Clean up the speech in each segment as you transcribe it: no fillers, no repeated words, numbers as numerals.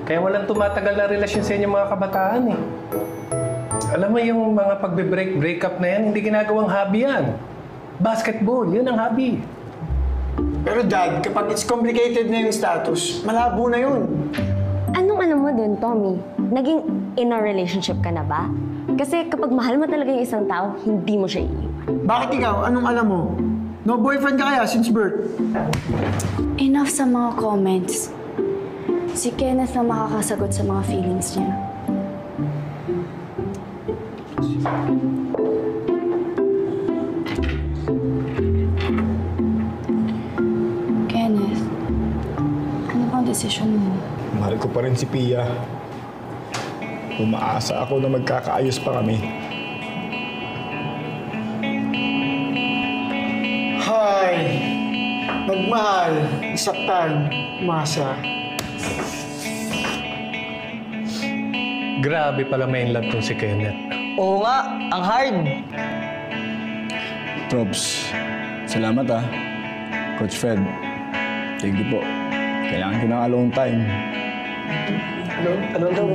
Kaya walang tumatagal na relasyon sa inyo mga kabataan eh. Alam mo yung mga pagbe-break-up na yan, hindi ginagawang hobby yan. Basketball, yun ang hobby. Pero Dad, kapag it's complicated na yung status, malabo na yun. Anong alam mo dun, Tommy? Naging in a relationship ka na ba? Kasi kapag mahal mo talaga yung isang tao, hindi mo siya iiwan. Bakit ikaw? Anong alam mo? No boyfriend ka kaya since birth? Enough sa mga comments. Si Kenneth na makakasagot sa mga feelings niya. Kenneth, ano bang desisyon mo? Mahal ko pa rin si Pia. Umaasa ako na magkakaayos pa kami. Hay! Magmahal, isaktan, umasa. Grabe pala may in love tong si Kenneth. Oo nga, ang hard. Probs, salamat ah. Coach Fred, thank you po. Kailangan ko ng alone time. Alone.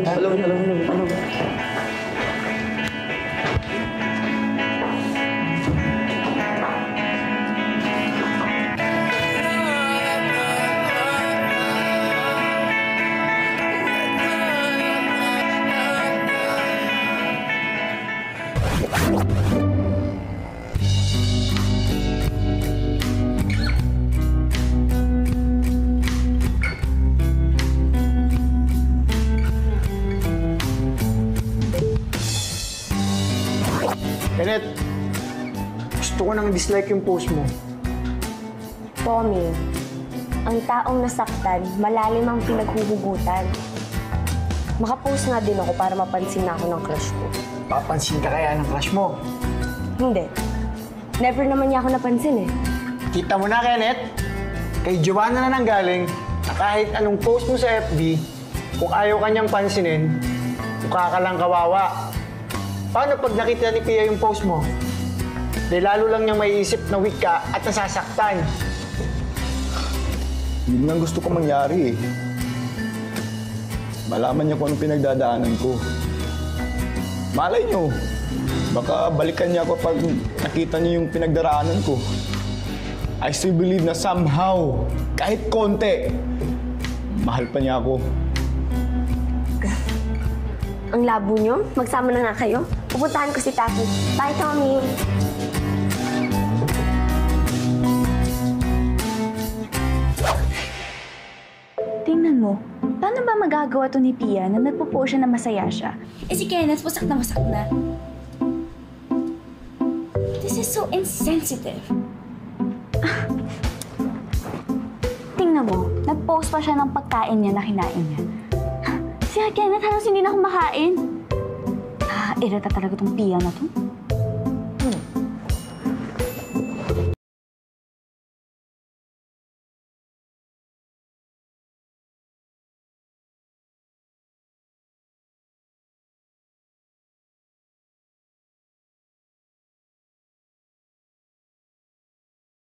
Kenneth, gusto ko nang dislike yung post mo. Tommy, ang taong nasaktan, malalim ang pinaghuhugutan. Makapost nga din ako para mapansin na ako ng crush ko. Papansin ka kaya ng crush mo. Hindi. Never naman niya ako napansin eh. Kita mo na, Kenneth? Kay Giovanna na nanggaling na kahit anong post mo sa FB, kung ayaw kanyang pansinin, mukha ka lang kawawa. Paano pag nakita ni Pia yung post mo? Dahil lalo lang niyang maiisip na weak ka at nasasaktan. Yun nga gusto ko mangyari eh. Malaman niya kung anong pinagdadaanan ko. Malay niyo, baka balikan niya ako pag nakita niya yung pinagdaraanan ko. I still believe na somehow, kahit konti, mahal pa niya ako. Ang labo niyo, magsama na nga kayo. Pupuntahan ko si Taki. Bye, Tommy! Tingnan mo, paano ba magagawa to ni Pia na nagpo-post siya na masaya siya? Eh si Kenneth, wasak na wasak na. This is so insensitive. Tingnan mo, nag-post pa siya ng pagkain niya na kinain niya. Si Kenneth, halos hindi na kumakain. Irita talaga tong Pia na to.